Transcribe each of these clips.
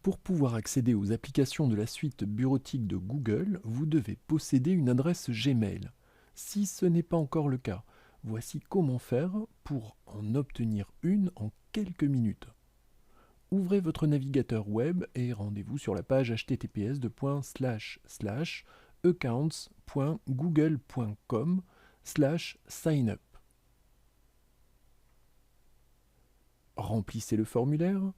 Pour pouvoir accéder aux applications de la suite bureautique de Google, vous devez posséder une adresse Gmail. Si ce n'est pas encore le cas, voici comment faire pour en obtenir une en quelques minutes. Ouvrez votre navigateur web et rendez-vous sur la page https://accounts.google.com/signup. Remplissez le formulaire.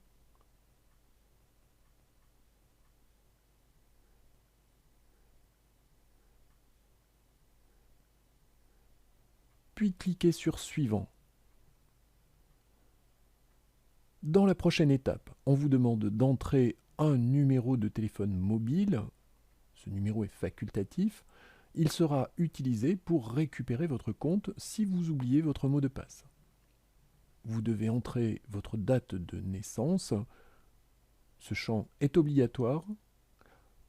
Puis cliquez sur Suivant. Dans la prochaine étape, on vous demande d'entrer un numéro de téléphone mobile. Ce numéro est facultatif. Il sera utilisé pour récupérer votre compte si vous oubliez votre mot de passe. Vous devez entrer votre date de naissance. Ce champ est obligatoire.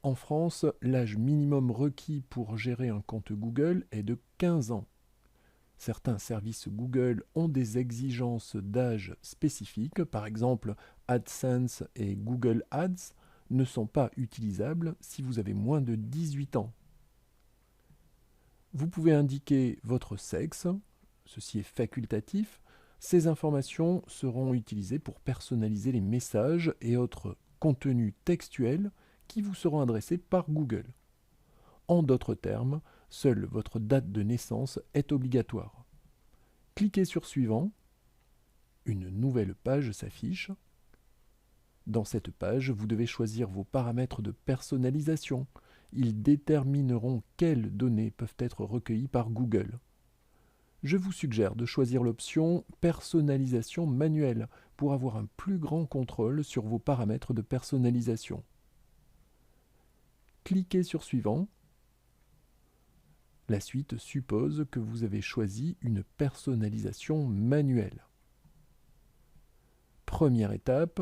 En France, l'âge minimum requis pour gérer un compte Google est de 15 ans. Certains services Google ont des exigences d'âge spécifiques, par exemple AdSense et Google Ads ne sont pas utilisables si vous avez moins de 18 ans. Vous pouvez indiquer votre sexe, ceci est facultatif. Ces informations seront utilisées pour personnaliser les messages et autres contenus textuels qui vous seront adressés par Google. En d'autres termes, seule votre date de naissance est obligatoire. Cliquez sur Suivant. Une nouvelle page s'affiche. Dans cette page, vous devez choisir vos paramètres de personnalisation. Ils détermineront quelles données peuvent être recueillies par Google. Je vous suggère de choisir l'option Personnalisation manuelle pour avoir un plus grand contrôle sur vos paramètres de personnalisation. Cliquez sur Suivant. La suite suppose que vous avez choisi une personnalisation manuelle. Première étape,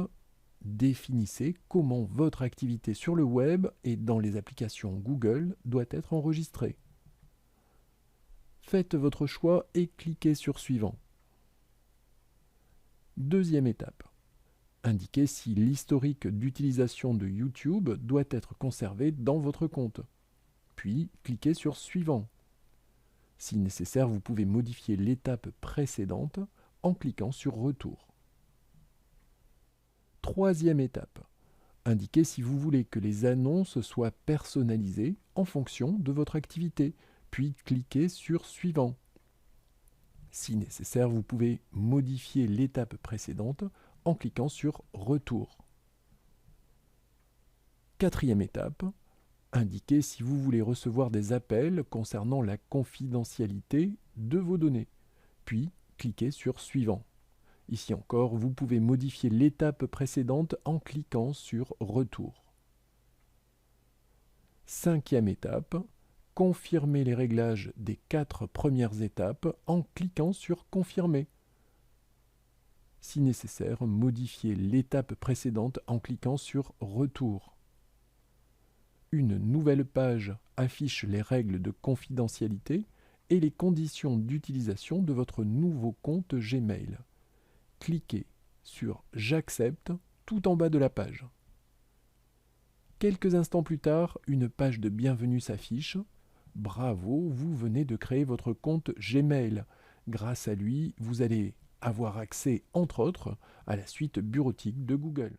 définissez comment votre activité sur le web et dans les applications Google doit être enregistrée. Faites votre choix et cliquez sur Suivant. Deuxième étape, indiquez si l'historique d'utilisation de YouTube doit être conservé dans votre compte. Puis, cliquez sur Suivant. Si nécessaire, vous pouvez modifier l'étape précédente en cliquant sur Retour. Troisième étape, indiquez si vous voulez que les annonces soient personnalisées en fonction de votre activité, puis cliquez sur Suivant. Si nécessaire, vous pouvez modifier l'étape précédente en cliquant sur Retour. Quatrième étape, indiquez si vous voulez recevoir des appels concernant la confidentialité de vos données, puis cliquez sur Suivant. Ici encore, vous pouvez modifier l'étape précédente en cliquant sur Retour. Cinquième étape, confirmez les réglages des 4 premières étapes en cliquant sur Confirmer. Si nécessaire, modifiez l'étape précédente en cliquant sur Retour. Une nouvelle page affiche les règles de confidentialité et les conditions d'utilisation de votre nouveau compte Gmail. Cliquez sur « J'accepte » tout en bas de la page. Quelques instants plus tard, une page de bienvenue s'affiche. Bravo, vous venez de créer votre compte Gmail. Grâce à lui, vous allez avoir accès, entre autres, à la suite bureautique de Google.